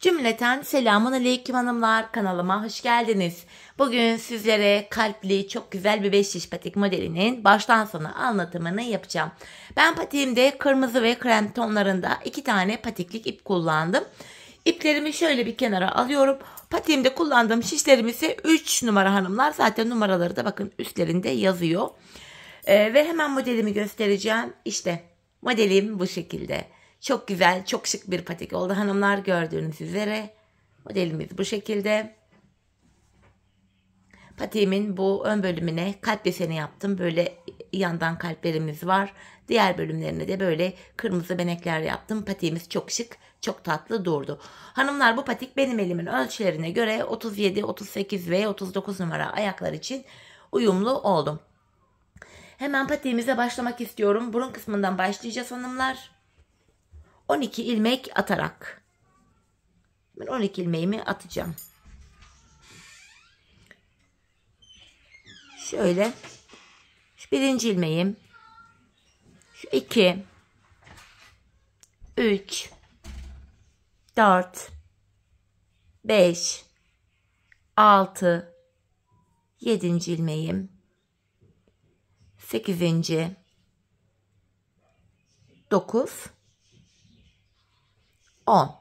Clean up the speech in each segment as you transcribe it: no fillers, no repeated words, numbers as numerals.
Cümleten selamun aleyküm hanımlar, kanalıma hoş geldiniz. Bugün sizlere kalpli çok güzel bir 5 şiş patik modelinin baştan sona anlatımını yapacağım. Ben patiğimde kırmızı ve krem tonlarında 2 tane patiklik ip kullandım. İplerimi şöyle bir kenara alıyorum. Patiğimde kullandığım şişlerim ise 3 numara hanımlar. Zaten numaraları da bakın üstlerinde yazıyor. Ve hemen modelimi göstereceğim. İşte modelim bu şekilde. Çok güzel, çok şık bir patik oldu hanımlar, gördüğünüz üzere. Modelimiz bu şekilde. Patiğimin bu ön bölümüne kalp deseni yaptım. Böyle yandan kalplerimiz var. Diğer bölümlerine de böyle kırmızı benekler yaptım. Patiğimiz çok şık, çok tatlı durdu. Hanımlar, bu patik benim elimin ölçülerine göre 37, 38 ve 39 numara ayaklar için uyumlu oldu. Hemen patiğimize başlamak istiyorum. Burun kısmından başlayacağız hanımlar. 12 ilmek atarak. Ben 12 ilmeğimi atacağım. Şöyle. Şu birinci ilmeğim. Şu 2. 3. 4. 5. 6. 7. ilmeğim. 8. 9. 10,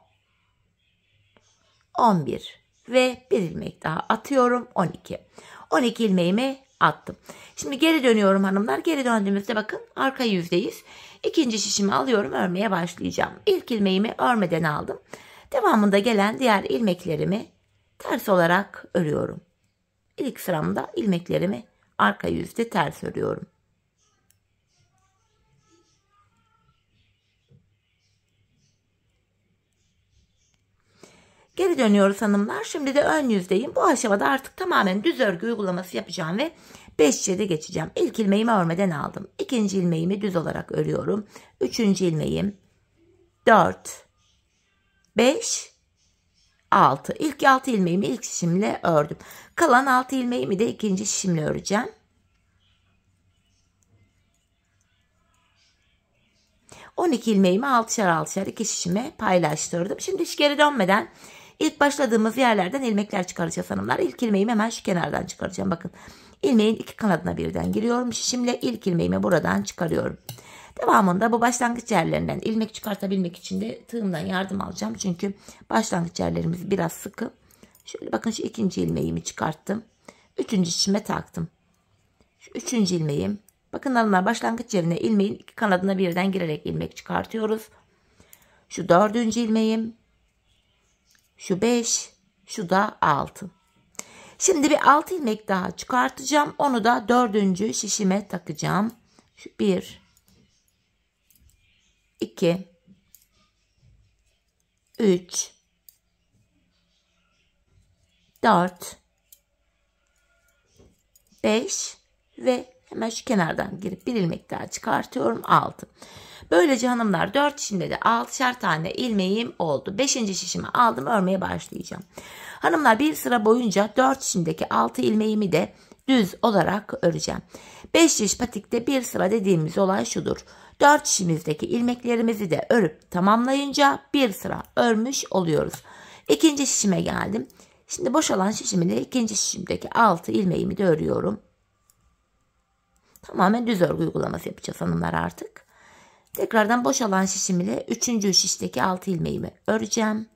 11 ve bir ilmek daha atıyorum, 12. 12 ilmeğimi attım. Şimdi geri dönüyorum hanımlar. Geri döndüğümüzde bakın arka yüzdeyiz. İkinci şişimi alıyorum, örmeye başlayacağım. İlk ilmeğimi örmeden aldım. Devamında gelen diğer ilmeklerimi ters olarak örüyorum. İlk sıramda ilmeklerimi arka yüzde ters örüyorum. Geri dönüyoruz hanımlar. Şimdi de ön yüzdeyim. Bu aşamada artık tamamen düz örgü uygulaması yapacağım ve 5 şişede geçeceğim. İlk ilmeğimi örmeden aldım. İkinci ilmeğimi düz olarak örüyorum. Üçüncü ilmeğim 4, 5, 6. İlk 6 ilmeğimi ilk şişimle ördüm. Kalan 6 ilmeğimi de ikinci şişimle öreceğim. ...12 ilmeğimi 6'şar 6'şar 2 şişime paylaştırdım. Şimdi hiç geri dönmeden ilk başladığımız yerlerden ilmekler çıkaracağız hanımlar. İlk ilmeğimi hemen şu kenardan çıkaracağım. Bakın, ilmeğin iki kanadına birden giriyorum. Şişimle ilk ilmeğimi buradan çıkarıyorum. Devamında bu başlangıç yerlerinden ilmek çıkartabilmek için de tığımdan yardım alacağım. Çünkü başlangıç yerlerimiz biraz sıkı. Şöyle bakın, şu ikinci ilmeğimi çıkarttım. Üçüncü şişime taktım. Şu üçüncü ilmeğim. Bakın hanımlar, başlangıç yerine ilmeğin iki kanadına birden girerek ilmek çıkartıyoruz. Şu dördüncü ilmeğim. Şu 5. Şu da 6. Şimdi bir 6 ilmek daha çıkartacağım. Onu da dördüncü şişime takacağım. Şu 1. 2. 3. 4. 5 ve hemen şu kenardan girip bir ilmek daha çıkartıyorum, 6. Böylece hanımlar 4 şişimde de 6'şar tane ilmeğim oldu. 5. şişimi aldım, örmeye başlayacağım. Hanımlar, bir sıra boyunca 4 şişimdeki 6 ilmeğimi de düz olarak öreceğim. 5 şiş patikte bir sıra dediğimiz olay şudur. 4 şişimizdeki ilmeklerimizi de örüp tamamlayınca bir sıra örmüş oluyoruz. İkinci şişime geldim. Şimdi boşalan şişimi de ikinci şişimdeki 6 ilmeğimi de örüyorum. Tamamen düz örgü uygulaması yapacağız hanımlar artık. Tekrardan boşalan şişim ile 3. şişteki 6 ilmeğimi öreceğim.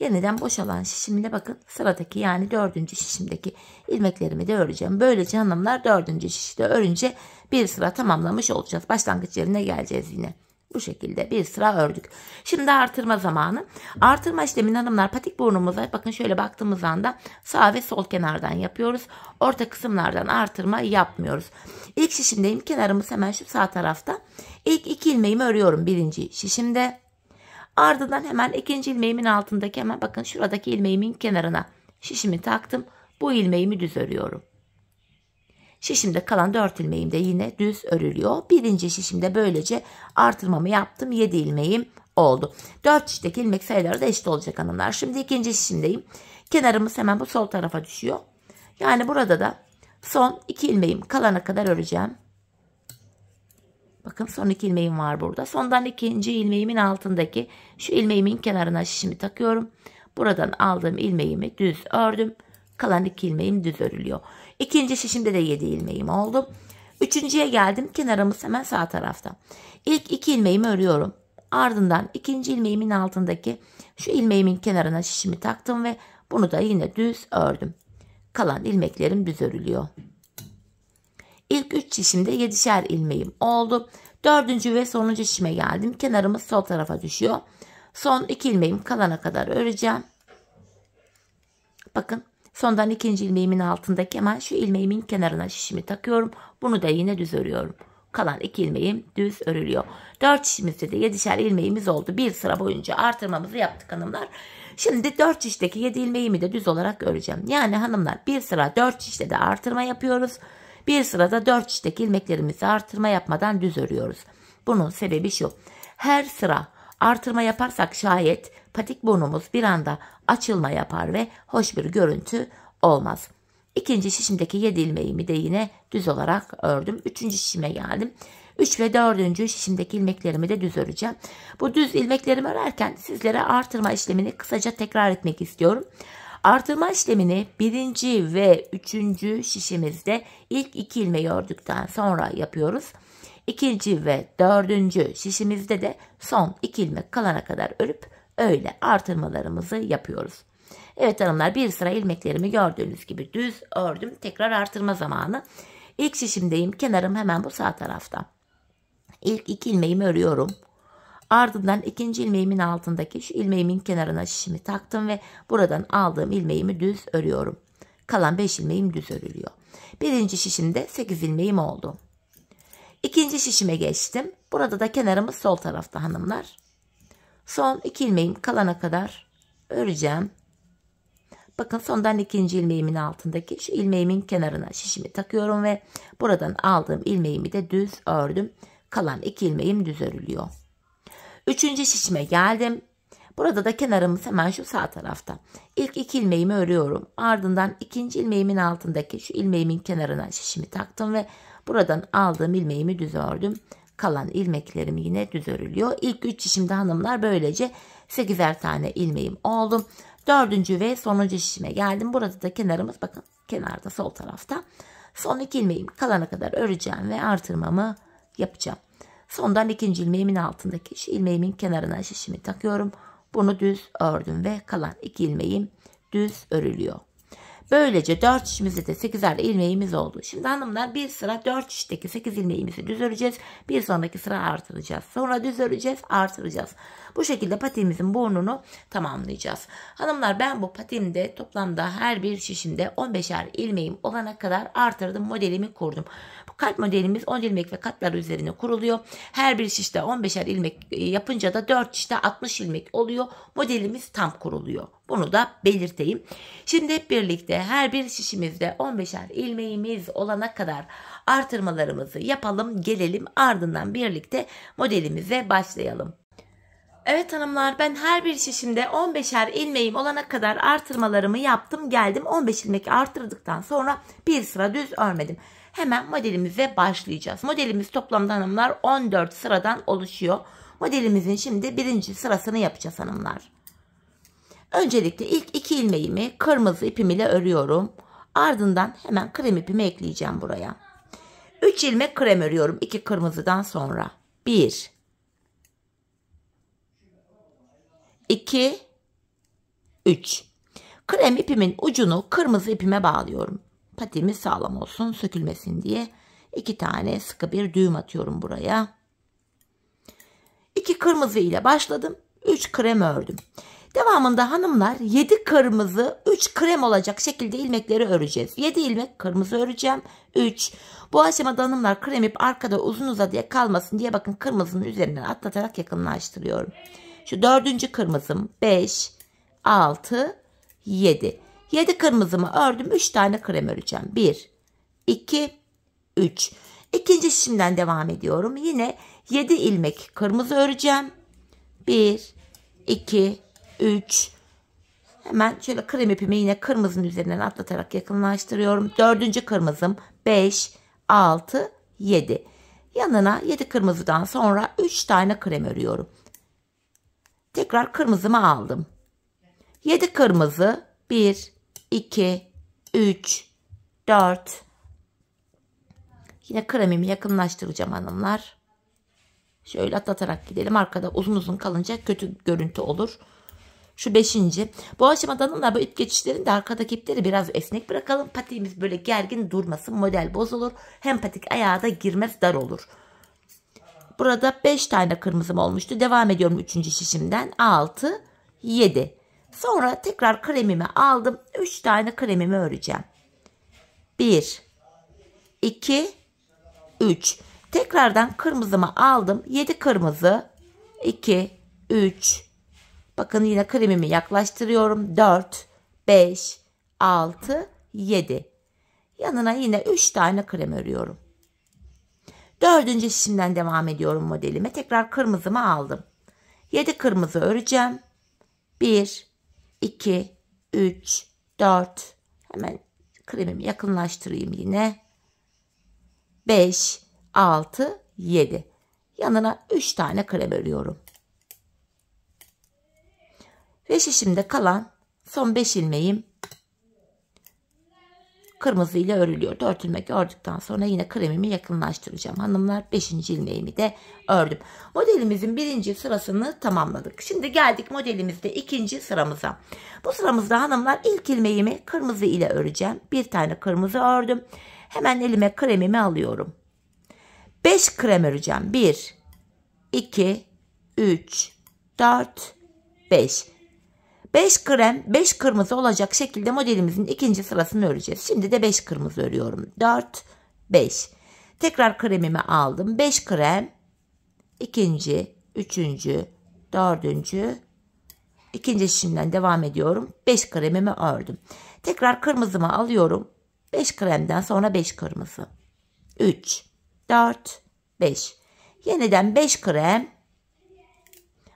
Yeniden boşalan şişim ile bakın sıradaki, yani 4. şişimdeki ilmeklerimi de öreceğim. Böylece hanımlar 4. şişte örünce bir sıra tamamlamış olacağız. Başlangıç yerine geleceğiz yine. Bu şekilde bir sıra ördük. Şimdi artırma zamanı. Artırma işlemini hanımlar patik burnumuza bakın şöyle baktığımız anda sağ ve sol kenardan yapıyoruz. Orta kısımlardan artırma yapmıyoruz. İlk şişimdeyim. Kenarımız hemen şu sağ tarafta. İlk 2 ilmeğimi örüyorum birinci şişimde. Ardından hemen ikinci ilmeğimin altındaki, hemen bakın şuradaki ilmeğimin kenarına şişimi taktım. Bu ilmeğimi düz örüyorum. Şişimde kalan 4 ilmeğim de yine düz örülüyor. Birinci şişimde böylece artırmamı yaptım. 7 ilmeğim oldu. 4 şişteki ilmek sayıları da eşit olacak hanımlar. Şimdi ikinci şişimdeyim. Kenarımız hemen bu sol tarafa düşüyor. Yani burada da son 2 ilmeğim kalana kadar öreceğim. Bakın son 2 ilmeğim var burada. Sondan ikinci ilmeğimin altındaki şu ilmeğimin kenarına şişimi takıyorum. Buradan aldığım ilmeğimi düz ördüm. Kalan 2 ilmeğim düz örülüyor. İkinci şişimde de 7 ilmeğim oldu. Üçüncüye geldim. Kenarımız hemen sağ tarafta. İlk 2 ilmeğimi örüyorum. Ardından ikinci ilmeğimin altındaki şu ilmeğimin kenarına şişimi taktım ve bunu da yine düz ördüm. Kalan ilmeklerim düz örülüyor. İlk 3 şişimde 7'şer ilmeğim oldu. Dördüncü ve sonuncu şişime geldim. Kenarımız sol tarafa düşüyor. Son 2 ilmeğim kalana kadar öreceğim. Bakın sondan ikinci ilmeğimin altındaki hemen şu ilmeğimin kenarına şişimi takıyorum. Bunu da yine düz örüyorum. Kalan 2 ilmeğim düz örülüyor. 4 şişimizde de 7'şer ilmeğimiz oldu. Bir sıra boyunca artırmamızı yaptık hanımlar. Şimdi 4 şişteki 7 ilmeğimi de düz olarak öreceğim. Yani hanımlar bir sıra 4 şişte de artırma yapıyoruz. Bir sırada 4 şişteki ilmeklerimizi artırma yapmadan düz örüyoruz. Bunun sebebi şu. Her sıra artırma yaparsak şayet patik burnumuz bir anda açılma yapar ve hoş bir görüntü olmaz. İkinci şişimdeki 7 ilmeğimi de yine düz olarak ördüm. Üçüncü şişime geldim. 3 ve 4. şişimdeki ilmeklerimi de düz öreceğim. Bu düz ilmeklerimi örerken sizlere artırma işlemini kısaca tekrar etmek istiyorum. Artırma işlemini 1. ve 3. şişimizde ilk 2 ilmeği ördükten sonra yapıyoruz. 2. ve 4. şişimizde de son 2 ilmek kalana kadar örüp öyle artırmalarımızı yapıyoruz. Evet hanımlar bir sıra ilmeklerimi gördüğünüz gibi düz ördüm. Tekrar artırma zamanı. İlk şişimdeyim. Kenarım hemen bu sağ tarafta. İlk 2 ilmeğimi örüyorum. Ardından ikinci ilmeğimin altındaki şu ilmeğimin kenarına şişimi taktım ve buradan aldığım ilmeğimi düz örüyorum. Kalan 5 ilmeğim düz örülüyor. Birinci şişimde 8 ilmeğim oldu. İkinci şişime geçtim. Burada da kenarımız sol tarafta hanımlar. Son 2 ilmeğim kalana kadar öreceğim. Bakın sondan ikinci ilmeğimin altındaki şu ilmeğimin kenarına şişimi takıyorum ve buradan aldığım ilmeğimi de düz ördüm. Kalan 2 ilmeğim düz örülüyor. Üçüncü şişime geldim. Burada da kenarımız hemen şu sağ tarafta. İlk 2 ilmeğimi örüyorum. Ardından ikinci ilmeğimin altındaki şu ilmeğimin kenarına şişimi taktım ve buradan aldığım ilmeğimi düz ördüm. Kalan ilmeklerim yine düz örülüyor. İlk 3 şişimde hanımlar böylece 8'er tane ilmeğim oldu. 4. ve sonuncu şişime geldim. Burada da kenarımız bakın kenarda sol tarafta. Son 2 ilmeğim kalana kadar öreceğim ve artırmamı yapacağım. Sondan ikinci ilmeğimin altındaki şu ilmeğimin kenarına şişimi takıyorum. Bunu düz ördüm ve kalan 2 ilmeğim düz örülüyor. Böylece 4 şişimizde de 8'er ilmeğimiz oldu. Şimdi hanımlar bir sıra 4 şişteki 8 ilmeğimizi düz öreceğiz. Bir sonraki sıra artıracağız. Sonra düz öreceğiz, artıracağız. Bu şekilde patiğimizin burnunu tamamlayacağız. Hanımlar ben bu patiğimde toplamda her bir şişimde 15'er ilmeğim olana kadar artırdım, modelimi kurdum. Bu kalp modelimiz 10 ilmek ve katlar üzerine kuruluyor. Her bir şişte 15'er ilmek yapınca da 4 şişte 60 ilmek oluyor. Modelimiz tam kuruluyor. Bunu da belirteyim. Şimdi hep birlikte her bir şişimizde 15'er ilmeğimiz olana kadar artırmalarımızı yapalım, gelelim ardından birlikte modelimize başlayalım. Evet hanımlar ben her bir şişimde 15'er ilmeğim olana kadar artırmalarımı yaptım geldim. 15 ilmek artırdıktan sonra bir sıra düz örmedim. Hemen modelimize başlayacağız. Modelimiz toplamda hanımlar 14 sıradan oluşuyor. Modelimizin şimdi birinci sırasını yapacağız hanımlar. Öncelikle ilk 2 ilmeğimi kırmızı ipim ile örüyorum. Ardından hemen krem ipimi ekleyeceğim buraya. 3 ilmek krem örüyorum 2 kırmızıdan sonra. 1 2 3 Krem ipimin ucunu kırmızı ipime bağlıyorum. Patiğimiz sağlam olsun, sökülmesin diye 2 tane sıkı bir düğüm atıyorum buraya. 2 kırmızı ile başladım. 3 krem ördüm. Devamında hanımlar 7 kırmızı 3 krem olacak şekilde ilmekleri öreceğiz. 7 ilmek kırmızı öreceğim. 3. Bu aşamada hanımlar krem ip arkada uzun uzadıya kalmasın diye bakın kırmızının üzerinden atlatarak yakınlaştırıyorum. Şu 4. kırmızım 5, 6, 7. 7 kırmızımı ördüm. 3 tane krem öreceğim. 1, 2, 3. İkinci şişimden devam ediyorum. Yine 7 ilmek kırmızı öreceğim. 1, 2, 3. Hemen şöyle krem ipimi yine kırmızının üzerinden atlatarak yakınlaştırıyorum. 4. kırmızım 5, 6, 7. Yanına 7 kırmızıdan sonra 3 tane krem örüyorum. Tekrar kırmızımı aldım. 7 kırmızı, 1, 2, 3, 4. Yine kremimi yakınlaştıracağım hanımlar. Şöyle atlatarak gidelim. Arkada uzun uzun kalınca kötü görüntü olur. Şu 5. Bu aşamada hanımlar bu ip geçişlerinde arkadaki ipleri biraz esnek bırakalım. Patiğimiz böyle gergin durmasın. Model bozulur. Hem patik ayağa da girmez, dar olur. Burada 5 tane kırmızım olmuştu. Devam ediyorum 3. şişimden. 6, 7. Sonra tekrar kremimi aldım. 3 tane kremimi öreceğim. 1, 2, 3. Tekrardan kırmızımı aldım. 7 kırmızı, 2, 3. Bakın yine kremimi yaklaştırıyorum. 4, 5, 6, 7. Yanına yine 3 tane krem örüyorum. 4. şişimden devam ediyorum modelime. Tekrar kırmızımı aldım. 7 kırmızı öreceğim. 1, 2, 3, 4. Hemen kremimi yakınlaştırayım yine. 5, 6, 7. Yanına 3 tane krem örüyorum. Ve şişimde kalan son 5 ilmeğim kırmızı ile örülüyor. 4 ilmek ördükten sonra yine kremimi yakınlaştıracağım. Hanımlar 5. ilmeğimi de ördüm. Modelimizin 1. sırasını tamamladık. Şimdi geldik modelimizde 2. sıramıza. Bu sıramızda hanımlar ilk ilmeğimi kırmızı ile öreceğim. Bir tane kırmızı ördüm. Hemen elime kremimi alıyorum. 5 krem öreceğim. 1, 2, 3, 4, 5. 5 krem, 5 kırmızı olacak şekilde modelimizin 2. sırasını öreceğiz. Şimdi de 5 kırmızı örüyorum. 4, 5. Tekrar kremimi aldım. 5 krem, 2. 3. 4. 2. şişimden devam ediyorum. 5 kremimi ördüm. Tekrar kırmızımı alıyorum. 5 kremden sonra 5 kırmızı. 3, 4, 5. Yeniden 5 krem.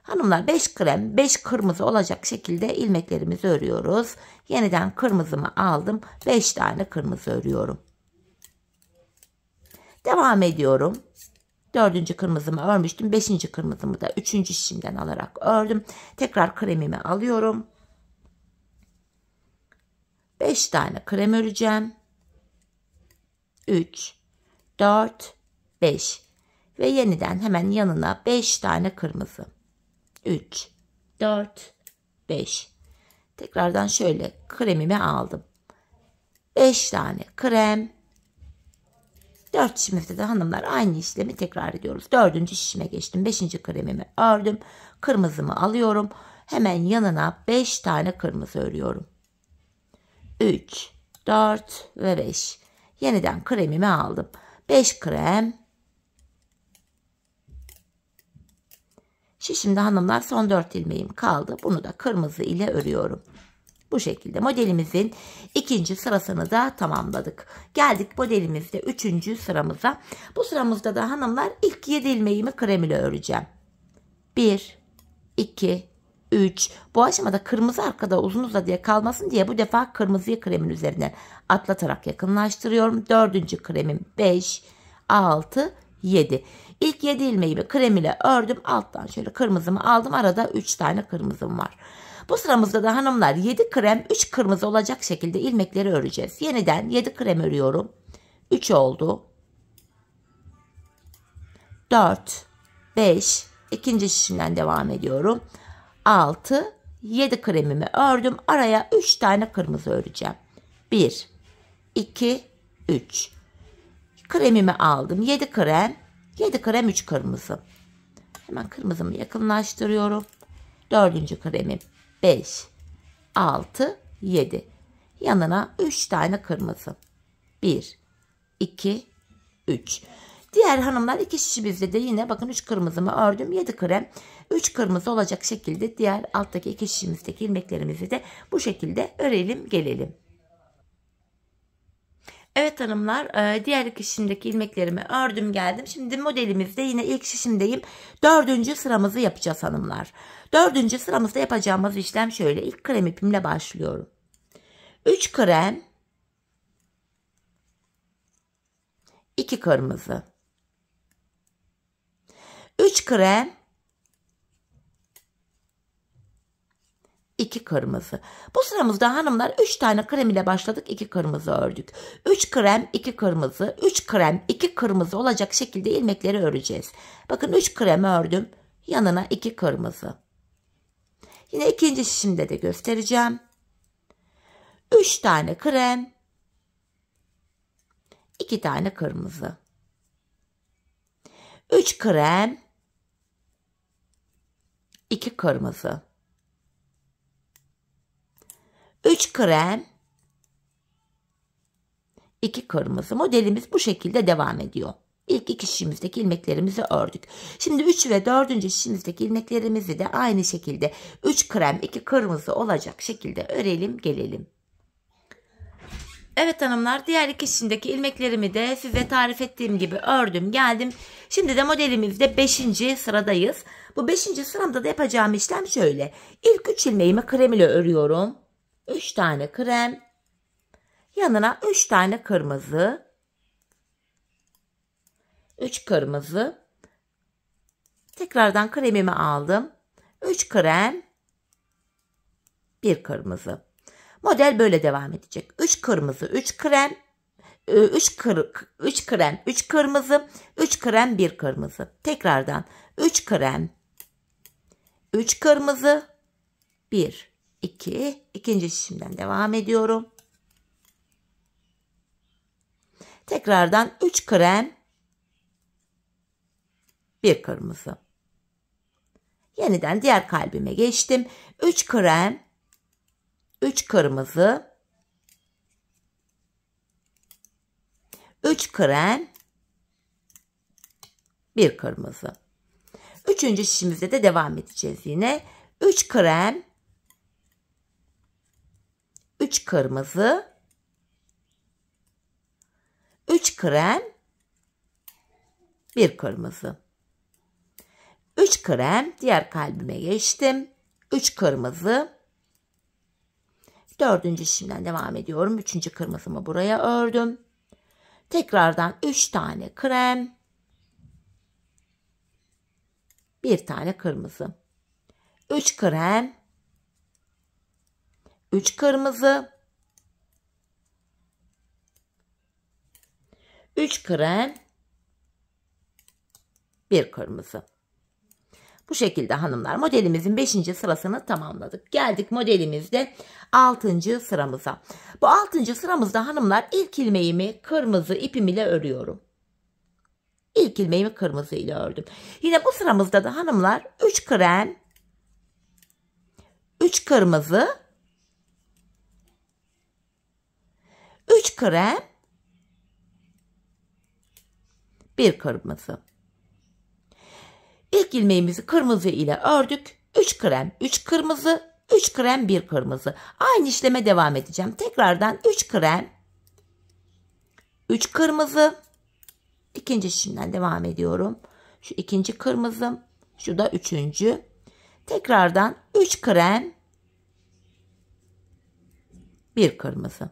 Hanımlar 5 krem, 5 kırmızı olacak şekilde ilmeklerimizi örüyoruz. Yeniden kırmızımı aldım. 5 tane kırmızı örüyorum. Devam ediyorum. 4. kırmızımı örmüştüm. 5. kırmızımı da 3. şişimden alarak ördüm. Tekrar kremimi alıyorum. 5 tane krem öreceğim. 3, 4, 5. Ve yeniden hemen yanına 5 tane kırmızı. 3, 4, 5. Tekrardan şöyle kremimi aldım. 5 tane krem. 4 şişimizde de hanımlar aynı işlemi tekrar ediyoruz. 4. şişime geçtim. 5. kremimi ördüm. Kırmızımı alıyorum. Hemen yanına 5 tane kırmızı örüyorum. 3, 4 ve 5. Yeniden kremimi aldım. 5 krem. Şişimde hanımlar son 4 ilmeğim kaldı. Bunu da kırmızı ile örüyorum. Bu şekilde modelimizin 2. sırasını da tamamladık. Geldik modelimizde 3. sıramıza. Bu sıramızda da hanımlar ilk 7 ilmeğimi krem ile öreceğim. 1, 2, 3. Bu aşamada kırmızı arkada uzun uzadıya kalmasın diye bu defa kırmızıyı kremin üzerinden atlatarak yakınlaştırıyorum. 4. kremim 5, 6, 7. İlk 7 ilmeğimi krem ile ördüm. Alttan şöyle kırmızımı aldım. Arada 3 tane kırmızım var. Bu sıramızda da hanımlar 7 krem 3 kırmızı olacak şekilde ilmekleri öreceğiz. Yeniden 7 krem örüyorum. 3 oldu. 4, 5. İkinci şişimden devam ediyorum. 6, 7 kremimi ördüm. Araya 3 tane kırmızı öreceğim. 1, 2, 3. Kremimi aldım. 7 krem. 7 krem 3 kırmızı. Hemen kırmızımı yakınlaştırıyorum. 4. kremim 5, 6, 7. Yanına 3 tane kırmızı. 1, 2, 3. Diğer hanımlar 2 şişimizde de yine bakın 3 kırmızımı ördüm. 7 krem 3 kırmızı olacak şekilde diğer alttaki 2 şişimizdeki ilmeklerimizi de bu şekilde örelim gelelim. Evet hanımlar, diğer iki şişimdeki ilmeklerimi ördüm geldim. Şimdi modelimizde yine ilk şişimdeyim. 4. sıramızı yapacağız hanımlar. 4. sıramızda yapacağımız işlem şöyle. İlk krem ipimle başlıyorum. 3 krem, 2 kırmızı, 3 krem, 2 kırmızı. Bu sıramızda hanımlar 3 tane krem ile başladık, 2 kırmızı ördük. 3 krem, 2 kırmızı, 3 krem, 2 kırmızı olacak şekilde ilmekleri öreceğiz. Bakın 3 krem ördüm, yanına 2 kırmızı. Yine ikinci şişimde de göstereceğim. 3 tane krem, 2 tane kırmızı. 3 krem, 2 kırmızı. 3 krem, 2 kırmızı. Modelimiz bu şekilde devam ediyor. İlk iki şişimizdeki ilmeklerimizi ördük. Şimdi 3 ve 4. şişimizdeki ilmeklerimizi de aynı şekilde 3 krem, 2 kırmızı olacak şekilde örelim, gelelim. Evet hanımlar, diğer iki şişimdeki ilmeklerimi de size tarif ettiğim gibi ördüm, geldim. Şimdi de modelimizde 5. sıradayız. Bu 5. sıramda da yapacağım işlem şöyle. İlk 3 ilmeğimi krem ile örüyorum. 3 tane krem, yanına 3 tane kırmızı, 3 kırmızı, tekrardan kremimi aldım, 3 krem, 1 kırmızı. Model böyle devam edecek. 3 kırmızı, 3 krem, 3 krem, 3 kırmızı, 3 krem, 1 kırmızı. Tekrardan 3 krem, 3 kırmızı, 1, 2, ikinci şişimden devam ediyorum. Tekrardan 3 krem, 1 kırmızı. Yeniden diğer kalbime geçtim. 3 krem, 3 kırmızı, 3 krem, 1 kırmızı. Üçüncü şişimizde de devam edeceğiz yine. 3 krem, 3 kırmızı, 3 krem, 1 kırmızı. 3 krem, diğer kalbime geçtim. 3 kırmızı. 4. şişimden devam ediyorum. 3. kırmızımı buraya ördüm. Tekrardan 3 tane krem, 1 tane kırmızı. 3 krem, 3 kırmızı, 3 krem, 1 kırmızı. Bu şekilde hanımlar modelimizin 5. sırasını tamamladık. Geldik modelimizde 6. sıramıza. Bu 6. sıramızda hanımlar ilk ilmeğimi kırmızı ipim ile örüyorum. İlk ilmeğimi kırmızı ile ördüm. Yine bu sıramızda da hanımlar 3 krem, 3 kırmızı, 3 krem, 1 kırmızı. İlk ilmeğimizi kırmızı ile ördük. 3 krem, 3 kırmızı, 3 krem, 1 kırmızı. Aynı işleme devam edeceğim. Tekrardan 3 krem, 3 kırmızı. İkinci şişimden devam ediyorum. Şu ikinci kırmızım, şu da üçüncü. Tekrardan 3 krem, 1 kırmızı.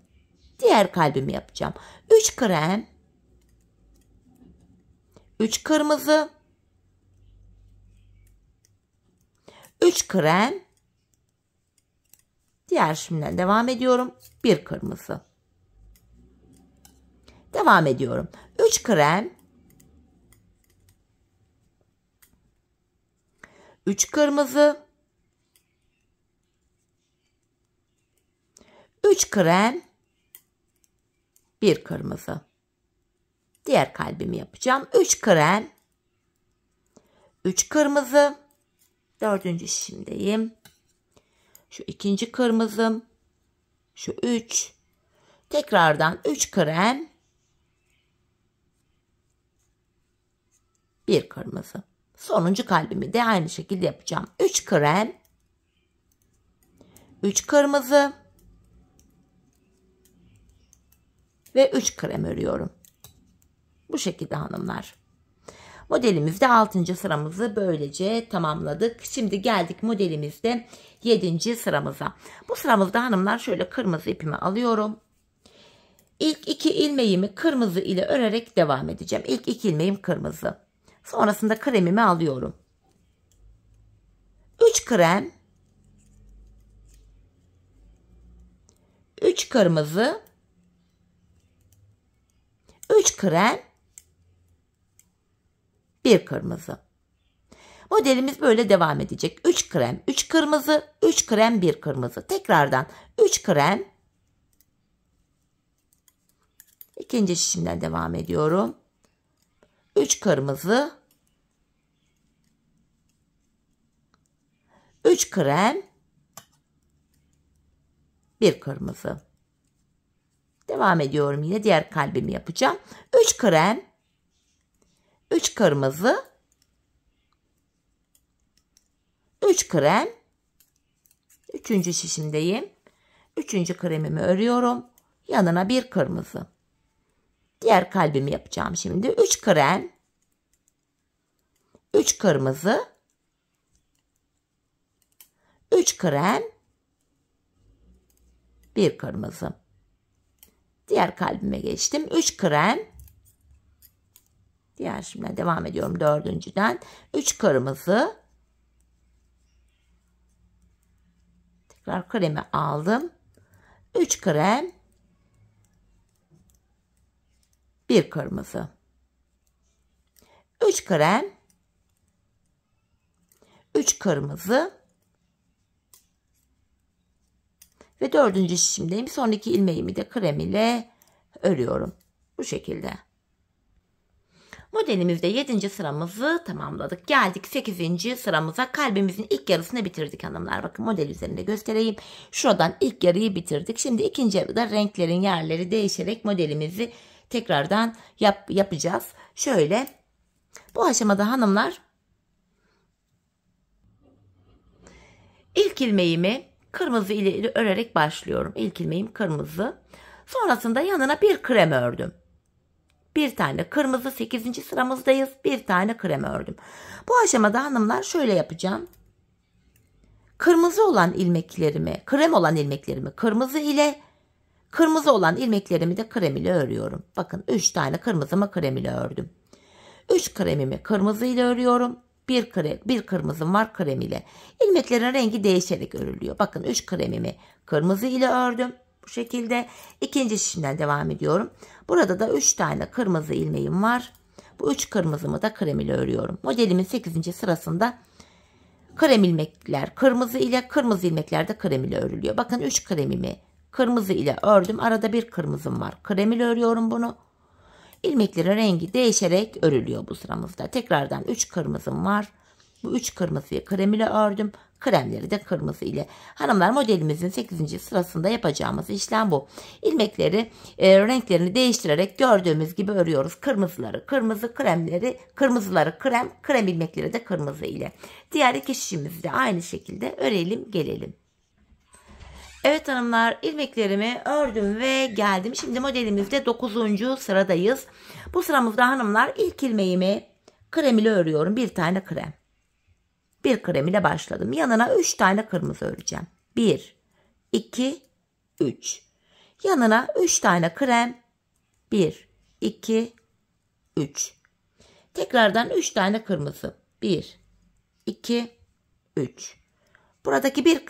Diğer kalbimi yapacağım. 3 krem, 3 kırmızı, 3 krem, diğer şimdiden devam ediyorum. 1 kırmızı. Devam ediyorum. 3 krem, 3 kırmızı, 3 krem, 1 kırmızı. Diğer kalbimi yapacağım. 3 krem, 3 kırmızı. 4. şişimdeyim. Şu ikinci kırmızım. Şu 3. Tekrardan 3 krem, 1 kırmızı. Sonuncu kalbimi de aynı şekilde yapacağım. 3 krem, 3 kırmızı ve 3 krem örüyorum. Bu şekilde hanımlar. Modelimizde 6. sıramızı böylece tamamladık. Şimdi geldik modelimizde 7. sıramıza. Bu sıramızda hanımlar şöyle kırmızı ipimi alıyorum. İlk 2 ilmeğimi kırmızı ile örerek devam edeceğim. İlk 2 ilmeğim kırmızı. Sonrasında kremimi alıyorum. 3 krem, 3 kırmızı, 3 krem, 1 kırmızı. Modelimiz böyle devam edecek. 3 krem, 3 kırmızı, 3 krem, 1 kırmızı. Tekrardan 3 krem. İkinci şişimden devam ediyorum. 3 kırmızı, 3 krem, 1 kırmızı. Devam ediyorum, yine diğer kalbimi yapacağım. 3 krem, 3 kırmızı, 3 krem. Üçüncü şişimdeyim. Üçüncü kremimi örüyorum. Yanına 1 kırmızı. Diğer kalbimi yapacağım şimdi. 3 krem, 3 kırmızı, 3 krem, 1 kırmızı. Diğer kalbime geçtim. 3 krem. Diğer şimdiden devam ediyorum dördüncüden. 3 kırmızı. Tekrar kremi aldım. 3 krem. 1 kırmızı. 3 krem. 3 kırmızı. Ve dördüncü şişimdeyim. Sonraki ilmeğimi de krem ile örüyorum. Bu şekilde. Modelimizde 7. sıramızı tamamladık. Geldik 8. sıramıza. Kalbimizin ilk yarısını bitirdik hanımlar. Bakın model üzerinde göstereyim. Şuradan ilk yarıyı bitirdik. Şimdi ikinci yarıda renklerin yerleri değişerek modelimizi tekrardan yapacağız. Şöyle. Bu aşamada hanımlar ilk ilmeğimi kırmızı ile örerek başlıyorum. İlk ilmeğim kırmızı. Sonrasında yanına bir krem ördüm. Bir tane kırmızı, 8. sıramızdayız. Bir tane krem ördüm. Bu aşamada hanımlar şöyle yapacağım. Kırmızı olan ilmeklerimi, krem olan ilmeklerimi kırmızı ile, kırmızı olan ilmeklerimi de krem ile örüyorum. Bakın 3 tane kırmızımı krem ile ördüm. 3 kremimi kırmızı ile örüyorum. Bir kırmızım var krem ile. İlmeklerin rengi değişerek örülüyor. Bakın 3 kremimi kırmızı ile ördüm. Bu şekilde ikinci şişimden devam ediyorum. Burada da 3 tane kırmızı ilmeğim var. Bu 3 kırmızımı da krem ile örüyorum. Modelimin 8. sırasında krem ilmekler kırmızı ile, kırmızı ilmekler de krem ile örülüyor. Bakın 3 kremimi kırmızı ile ördüm. Arada bir kırmızım var. Krem ile örüyorum bunu. İlmeklerin rengi değişerek örülüyor bu sıramızda. Tekrardan 3 kırmızım var. Bu 3 kırmızıyı krem ile ördüm. Kremleri de kırmızı ile. Hanımlar modelimizin 8. sırasında yapacağımız işlem bu. İlmekleri renklerini değiştirerek gördüğümüz gibi örüyoruz. Kırmızıları kırmızı, kırmızıları krem, krem ilmekleri de kırmızı ile. Diğer iki şişimizi de aynı şekilde örelim gelelim. Evet hanımlar, ilmeklerimi ördüm ve geldim. Şimdi modelimizde 9. sıradayız. Bu sıramızda hanımlar ilk ilmeğimi krem ile örüyorum. Bir tane krem. Bir krem ile başladım. Yanına 3 tane kırmızı öreceğim. 1, 2, 3. Yanına 3 tane krem. 1, 2, 3. Tekrardan 3 tane kırmızı. 1, 2, 3. Buradaki bir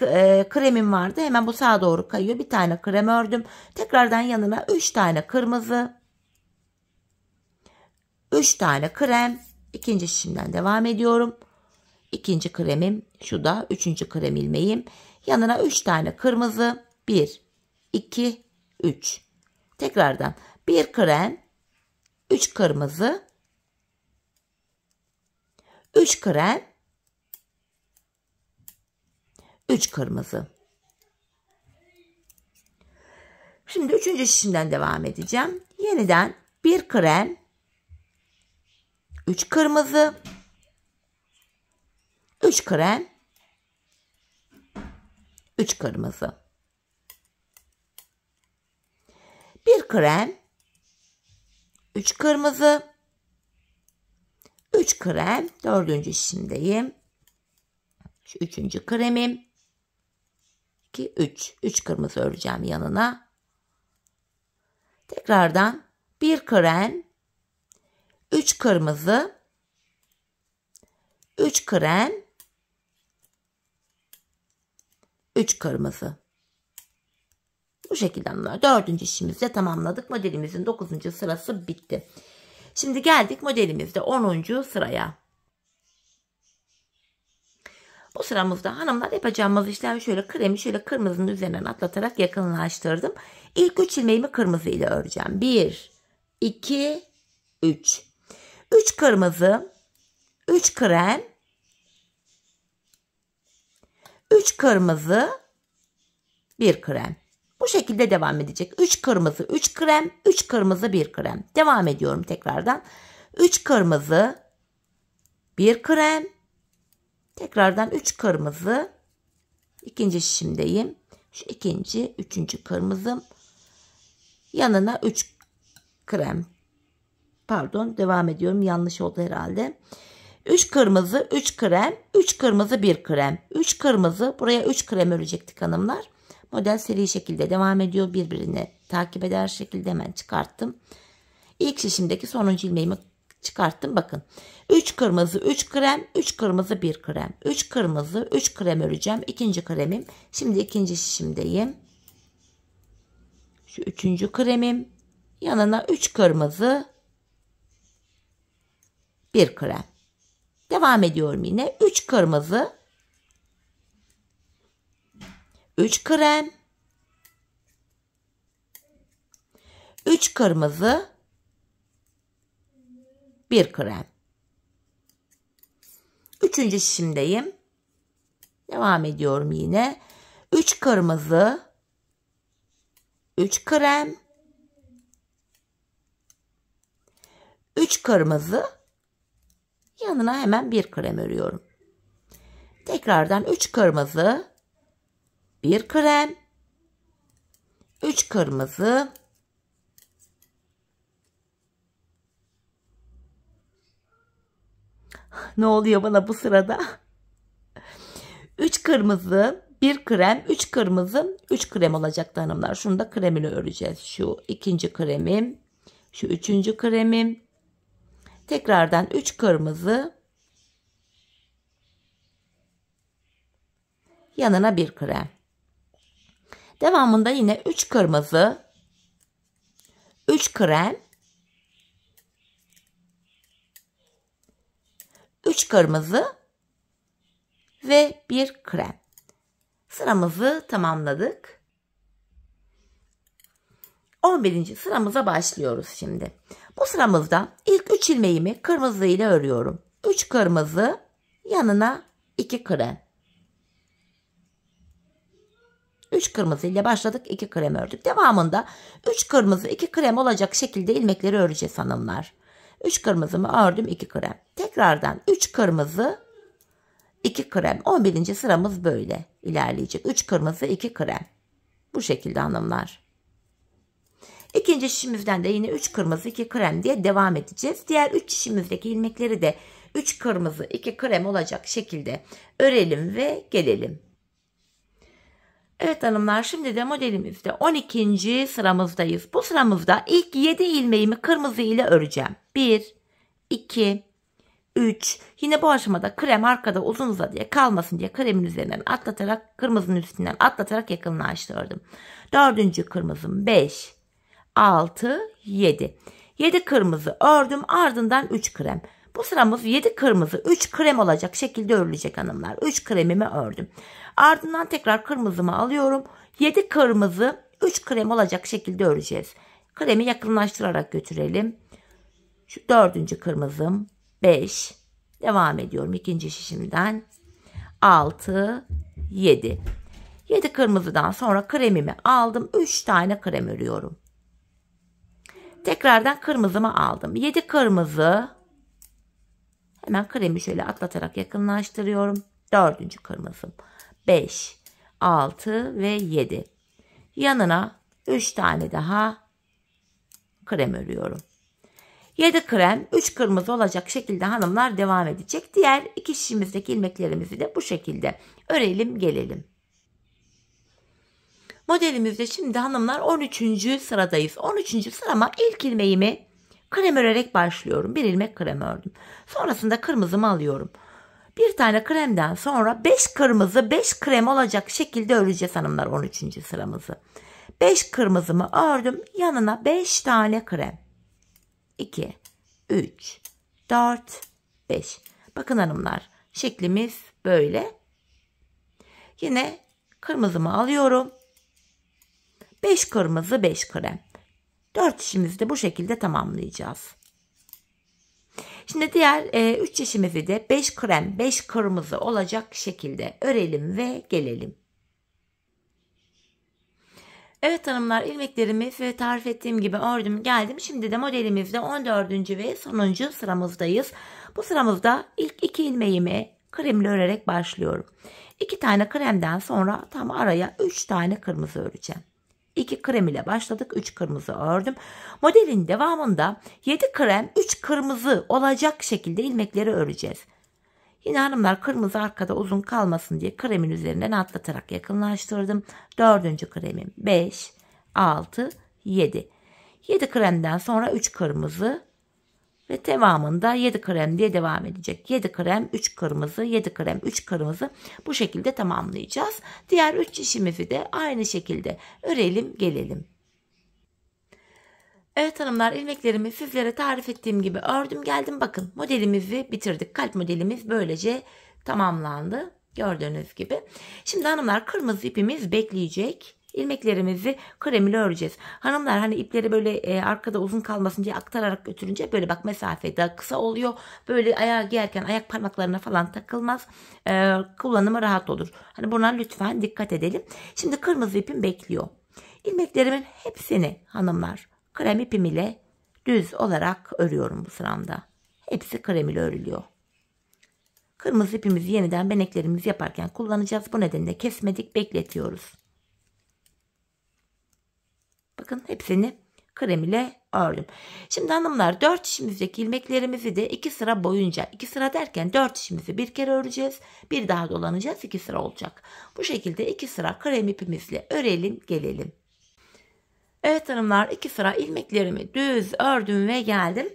kremim vardı. Hemen bu sağa doğru kayıyor. Bir tane krem ördüm. Tekrardan yanına 3 tane kırmızı. 3 tane krem. İkinci şişimden devam ediyorum. İkinci kremim şu da. Üçüncü krem ilmeğim. Yanına 3 tane kırmızı. 1, 2, 3. Tekrardan bir krem. 3 kırmızı. 3 krem. 3 kırmızı. Şimdi üçüncü şişimden devam edeceğim. Yeniden bir krem, 3 kırmızı, 3 krem, 3 kırmızı. Bir krem, 3 kırmızı, 3 krem. Dördüncü şişimdeyim. Şu üçüncü kremim. 2, 3. 3 kırmızı öreceğim yanına. Tekrardan bir krem, 3 kırmızı, 3 krem, 3 kırmızı. Bu şekilde hanımlar 4. şişimizi de tamamladık. Modelimizin 9. sırası bitti. Şimdi geldik modelimizde 10. sıraya. Bu sıramızda hanımlar yapacağımız işlem şöyle kremi şöyle kırmızının üzerinden atlatarak yakınlaştırdım. İlk 3 ilmeğimi kırmızı ile öreceğim. 1, 2, 3. 3 kırmızı, 3 krem, 3 kırmızı, 1 krem. Bu şekilde devam edecek. 3 kırmızı, 3 krem, 3 kırmızı, 1 krem. Devam ediyorum tekrardan. 3 kırmızı, 1 krem. Tekrardan 3 kırmızı. İkinci şişimdeyim. Şu ikinci, üçüncü kırmızım. Yanına 3 krem. Pardon, devam ediyorum. Yanlış oldu herhalde. 3 kırmızı, 3 krem, 3 kırmızı, 1 krem. 3 kırmızı, buraya 3 krem örecektik hanımlar. Model seri şekilde devam ediyor. Birbirini takip eder şekilde hemen çıkarttım. İlk şişimdeki sonuncu ilmeğimi çıkarttım. Bakın. 3 kırmızı, 3 krem, 3 kırmızı, 1 krem. 3 kırmızı, 3 krem öreceğim. İkinci kremim. Şimdi ikinci şişimdeyim. Şu üçüncü kremim. Yanına 3 kırmızı, 1 krem. Devam ediyorum yine. 3 kırmızı, 3 krem, 3 kırmızı, 1 krem. Üçüncü şişimdeyim. Devam ediyorum yine. 3 kırmızı, 3 krem, 3 kırmızı, yanına hemen 1 krem örüyorum. Tekrardan 3 kırmızı, 1 krem, 3 kırmızı, ne oluyor bana bu sırada? 3 kırmızı, 1 krem, 3 kırmızı, 3 krem olacaktı hanımlar. Şunu da kremini öreceğiz. Şu ikinci kremim, şu üçüncü kremim. Tekrardan 3 kırmızı, yanına 1 krem. Devamında yine 3 kırmızı, 3 krem, 3 kırmızı ve 1 krem. Sıramızı tamamladık. 11. sıramıza başlıyoruz şimdi. Bu sıramızda ilk 3 ilmeğimi kırmızı ile örüyorum. 3 kırmızı, yanına 2 krem. 3 kırmızı ile başladık, 2 krem ördük. Devamında 3 kırmızı 2 krem olacak şekilde ilmekleri öreceğiz hanımlar. 3 kırmızımı ördüm, 2 krem. Tekrardan 3 kırmızı 2 krem. 11. sıramız böyle ilerleyecek. 3 kırmızı 2 krem. Bu şekilde hanımlar. İkinci şişimizden de yine 3 kırmızı 2 krem diye devam edeceğiz. Diğer 3 şişimizdeki ilmekleri de 3 kırmızı 2 krem olacak şekilde örelim ve gelelim. Evet hanımlar, şimdi de modelimizde 12. sıramızdayız. Bu sıramızda ilk 7 ilmeğimi kırmızı ile öreceğim. 1, 2, 3. Yine bu aşamada krem arkada uzun uzadıya kalmasın diye kremin üzerinden atlatarak, kırmızının üstünden atlatarak yakınlaştırdım. 4. kırmızım 5, 6, 7. 7 kırmızı ördüm, ardından 3 krem. Bu sıramız 7 kırmızı 3 krem olacak şekilde örülecek hanımlar. 3 kremimi ördüm. Ardından tekrar kırmızımı alıyorum. 7 kırmızı 3 krem olacak şekilde öreceğiz. Kremi yakınlaştırarak götürelim. Şu 4. kırmızım 5. Devam ediyorum ikinci şişimden. 6, 7. 7 kırmızıdan sonra kremimi aldım. 3 tane krem örüyorum. Tekrardan kırmızımı aldım. 7 kırmızı. Hemen kremi şöyle atlatarak yakınlaştırıyorum. 4. kırmızım. 5, 6 ve 7. Yanına 3 tane daha krem örüyorum. 7 krem, 3 kırmızı olacak şekilde hanımlar devam edecek. Diğer 2 şişimizdeki ilmeklerimizi de bu şekilde örelim gelelim. Modelimizde şimdi hanımlar 13. sıradayız. 13. sırama ilk ilmeğimi krem örerek başlıyorum. Bir ilmek krem ördüm. Sonrasında kırmızımı alıyorum. Bir tane kremden sonra 5 kırmızı 5 krem olacak şekilde öreceğiz hanımlar 13. sıramızı. 5 kırmızımı ördüm. Yanına 5 tane krem. 2, 3, 4, 5. Bakın hanımlar, şeklimiz böyle. Yine kırmızımı alıyorum. 5 kırmızı 5 krem. 4 işimizi de bu şekilde tamamlayacağız. Şimdi diğer 3 işimizi de 5 krem 5 kırmızı olacak şekilde örelim ve gelelim. Evet hanımlar, ilmeklerimiz ve tarif ettiğim gibi ördüm geldim. Şimdi de modelimizde 14. ve sonuncu sıramızdayız. Bu sıramızda ilk 2 ilmeğimi kremle örerek başlıyorum. 2 tane kremden sonra tam araya 3 tane kırmızı öreceğim. 2 krem ile başladık, 3 kırmızı ördüm. Modelin devamında 7 krem 3 kırmızı olacak şekilde ilmekleri öreceğiz. Yine hanımlar, kırmızı arkada uzun kalmasın diye kremin üzerinden atlatarak yakınlaştırdım. 4. kremim 5, 6, 7. 7 kremden sonra 3 kırmızı ve devamında 7 krem diye devam edecek. 7 krem 3 kırmızı, 7 krem 3 kırmızı, bu şekilde tamamlayacağız. Diğer 3 işimizi de aynı şekilde örelim gelelim. Evet hanımlar, ilmeklerimi sizlere tarif ettiğim gibi ördüm geldim. Bakın, modelimizi bitirdik. Kalp modelimiz böylece tamamlandı. Gördüğünüz gibi. Şimdi hanımlar, kırmızı ipimiz bekleyecek. İlmeklerimizi krem ile öreceğiz. Hanımlar, hani ipleri böyle arkada uzun kalmasın diye aktararak götürünce böyle bak mesafe daha kısa oluyor. Böyle ayağa giyerken ayak parmaklarına falan takılmaz. Kullanımı rahat olur. Hani buna lütfen dikkat edelim. Şimdi kırmızı ipim bekliyor. İlmeklerimin hepsini hanımlar krem ipim ile düz olarak örüyorum bu sıramda. Hepsi krem ile örülüyor. Kırmızı ipimizi yeniden beneklerimizi yaparken kullanacağız. Bu nedenle kesmedik, bekletiyoruz. Bakın, hepsini krem ile ördüm. Şimdi hanımlar, 4 işimizdeki ilmeklerimizi de 2 sıra boyunca, 2 sıra derken 4 işimizi bir kere öreceğiz. Bir daha dolanacağız, 2 sıra olacak. Bu şekilde 2 sıra krem ipimizle örelim gelelim. Evet hanımlar, 2 sıra ilmeklerimi düz ördüm ve geldim.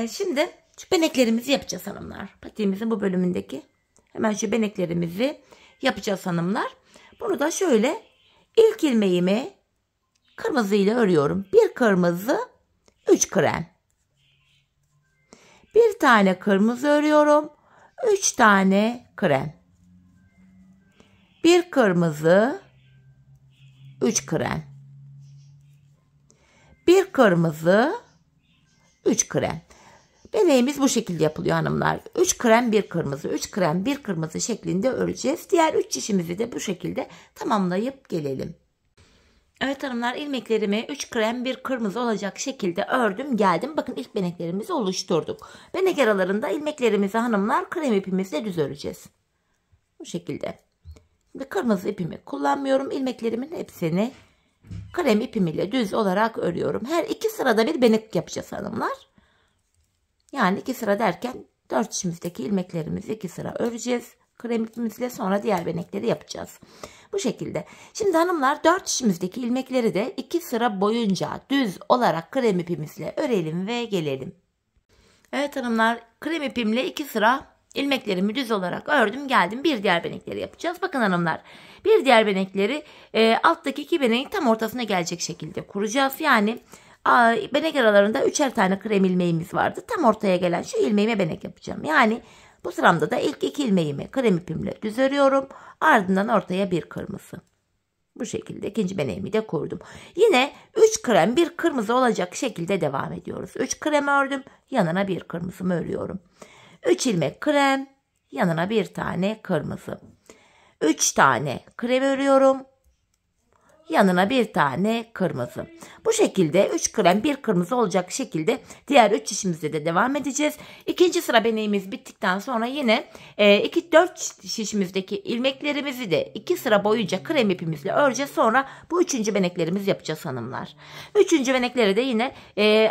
Şimdi şu beneklerimizi yapacağız hanımlar. Patiğimizin bu bölümündeki hemen şu beneklerimizi yapacağız hanımlar. Bunu da şöyle ilk ilmeğimi kırmızı ile örüyorum. 1 kırmızı 3 krem. Bir tane kırmızı örüyorum. 3 tane krem. 1 kırmızı 3 krem. 1 kırmızı 3 krem. Beneğimiz bu şekilde yapılıyor hanımlar. 3 krem 1 kırmızı, 3 krem 1 kırmızı şeklinde öreceğiz. Diğer 3 işimizi de bu şekilde tamamlayıp gelelim. Evet hanımlar, ilmeklerimi 3 krem 1 kırmızı olacak şekilde ördüm geldim. Bakın, ilk beneklerimizi oluşturduk. Benek aralarında ilmeklerimizi hanımlar krem ipimizle düz öreceğiz. Bu şekilde. Şimdi kırmızı ipimi kullanmıyorum. İlmeklerimin hepsini krem ipim ile düz olarak örüyorum. Her 2 sırada bir benek yapacağız hanımlar. Yani 2 sıra derken 4 işimizdeki ilmeklerimizi 2 sıra öreceğiz. Krem ipimizle sonra diğer benekleri yapacağız. Bu şekilde. Şimdi hanımlar, 4 işimizdeki ilmekleri de 2 sıra boyunca düz olarak krem ipimizle örelim ve gelelim. Evet hanımlar, krem ipimle 2 sıra ilmeklerimi düz olarak ördüm geldim. Bir diğer benekleri yapacağız. Bakın hanımlar, bir diğer benekleri alttaki 2 beneğin tam ortasına gelecek şekilde kuracağız. Yani benek aralarında 3'er tane krem ilmeğimiz vardı. Tam ortaya gelen şu ilmeğime benek yapacağım. Yani bu sıramda da ilk 2 ilmeğimi krem ipimle düz örüyorum. Ardından ortaya 1 kırmızı. Bu şekilde ikinci beneğimi de kurdum. Yine 3 krem 1 kırmızı olacak şekilde devam ediyoruz. 3 krem ördüm. Yanına 1 kırmızımı örüyorum. 3 ilmek krem. Yanına 1 tane kırmızı. 3 tane krem örüyorum. Yanına 1 tane kırmızı. Bu şekilde 3 krem 1 kırmızı olacak şekilde diğer 3 işimizde de devam edeceğiz. İkinci sıra beneğimiz bittikten sonra yine 4 şişimizdeki ilmeklerimizi de 2 sıra boyunca krem ipimizle öreceğiz. Sonra bu 3. beneklerimizi yapacağız hanımlar. 3. benekleri de yine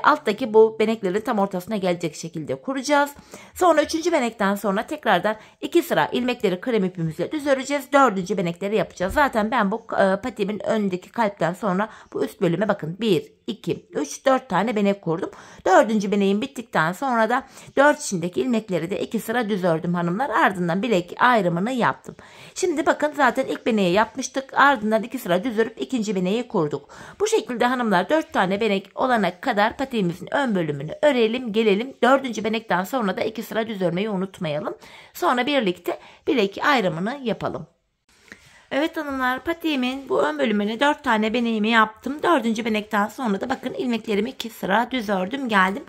alttaki bu beneklerin tam ortasına gelecek şekilde kuracağız. Sonra 3. benekten sonra tekrardan 2 sıra ilmekleri krem ipimizle düz öreceğiz. 4. benekleri yapacağız. Zaten ben bu patiğimin ön önündeki kalpten sonra bu üst bölüme bakın 1, 2, 3, 4 tane benek kurdum. 4. beneğim bittikten sonra da 4 içindeki ilmekleri de 2 sıra düz ördüm hanımlar. Ardından bilek ayrımını yaptım. Şimdi bakın zaten ilk beneği yapmıştık. Ardından 2 sıra düz örüp ikinci beneği kurduk. Bu şekilde hanımlar 4 tane benek olana kadar patiğimizin ön bölümünü örelim gelelim. 4. benekten sonra da 2 sıra düz örmeyi unutmayalım. Sonra birlikte bilek ayrımını yapalım. Evet hanımlar, patiğimin bu ön bölümüne 4 tane beneğimi yaptım. 4. benekten sonra da bakın ilmeklerimi 2 sıra düz ördüm geldim.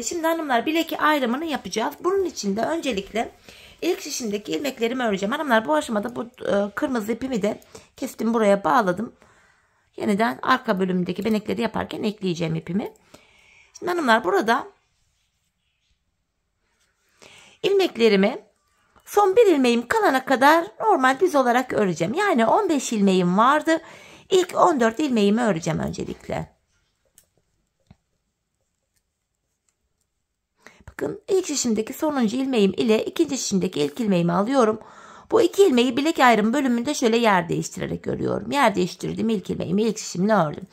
Şimdi hanımlar bilek ayrımını yapacağız. Bunun için de öncelikle ilk şişimdeki ilmeklerimi öreceğim. Hanımlar bu aşamada bu kırmızı ipimi de kestim, buraya bağladım. Yeniden arka bölümündeki benekleri yaparken ekleyeceğim ipimi. Şimdi hanımlar burada ilmeklerimi son bir ilmeğim kalana kadar normal düz olarak öreceğim. Yani 15 ilmeğim vardı. İlk 14 ilmeğimi öreceğim öncelikle. Bakın ilk şişimdeki sonuncu ilmeğim ile ikinci şişimdeki ilk ilmeğimi alıyorum. Bu iki ilmeği bilek ayrım bölümünde şöyle yer değiştirerek örüyorum. Yer değiştirdim, ilk ilmeğimi ilk şişimle ördüm.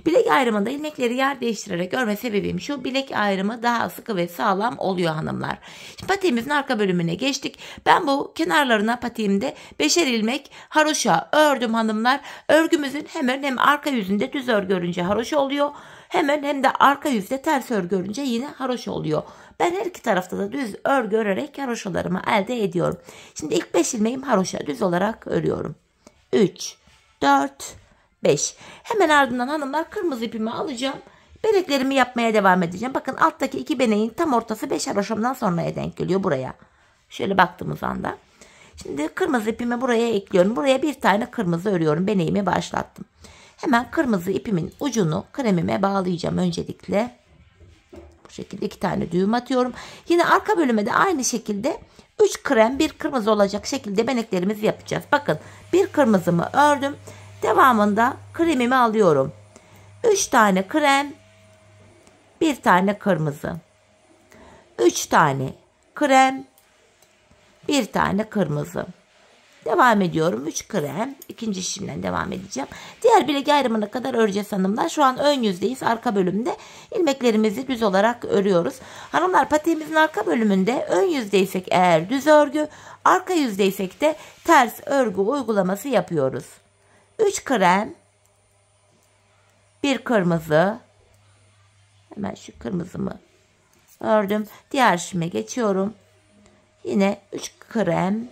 Bilek ayrımında ilmekleri yer değiştirerek örme sebebim şu: bilek ayrımı daha sıkı ve sağlam oluyor hanımlar. Şimdi patiğimizin arka bölümüne geçtik. Ben bu kenarlarına patiğimde 5'er ilmek haroşa ördüm hanımlar. Örgümüzün hem ön hem arka yüzünde düz örgü örünce haroşa oluyor. Hem ön hem de arka yüzde ters örgü örünce yine haroşa oluyor. Ben her iki tarafta da düz örgü örerek haroşalarımı elde ediyorum. Şimdi ilk 5 ilmeğim haroşa düz olarak örüyorum. 3, 4, 5. Hemen ardından hanımlar kırmızı ipimi alacağım. Beneklerimi yapmaya devam edeceğim. Bakın alttaki 2 beneğin tam ortası 5 haroşamdan sonraya denk geliyor buraya. Şöyle baktığımız anda. Şimdi kırmızı ipimi buraya ekliyorum. Buraya bir tane kırmızı örüyorum. Beneğimi başlattım. Hemen kırmızı ipimin ucunu kremime bağlayacağım öncelikle. Bu şekilde 2 tane düğüm atıyorum. Yine arka bölüme de aynı şekilde 3 krem 1 kırmızı olacak şekilde beneklerimizi yapacağız. Bakın bir kırmızımı ördüm. Devamında kremimi alıyorum. 3 tane krem, 1 tane kırmızı. 3 tane krem, 1 tane kırmızı. Devam ediyorum. 3 krem. İkinci şişimden devam edeceğim. Diğer bilek ayrımına kadar öreceğiz hanımlar. Şu an ön yüzdeyiz. Arka bölümde ilmeklerimizi düz olarak örüyoruz. Hanımlar patiğimizin arka bölümünde ön yüzdeysek eğer düz örgü, arka yüzdeysek de ters örgü uygulaması yapıyoruz. 3 krem, 1 kırmızı. Hemen şu kırmızımı ördüm. Diğer şişime geçiyorum. Yine 3 krem,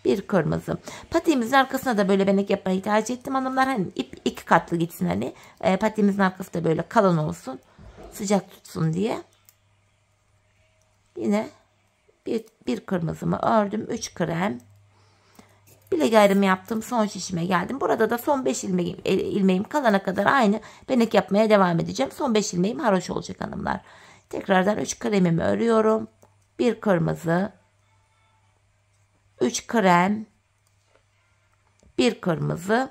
1 kırmızı. Patiğimizin arkasına da böyle benek yapmayı tercih ettim hanımlar. Hani ip 2 katlı gitsin, hani patiğimizin arkası da böyle kalın olsun, sıcak tutsun diye. Yine bir kırmızımı ördüm. 3 krem. Bilek ayrımı yaptım. Son şişime geldim. Burada da son 5 ilmeğim kalana kadar aynı benek yapmaya devam edeceğim. Son 5 ilmeğim haroş olacak hanımlar. Tekrardan 3 kremimi örüyorum. 1 kırmızı, 3 krem, 1 kırmızı.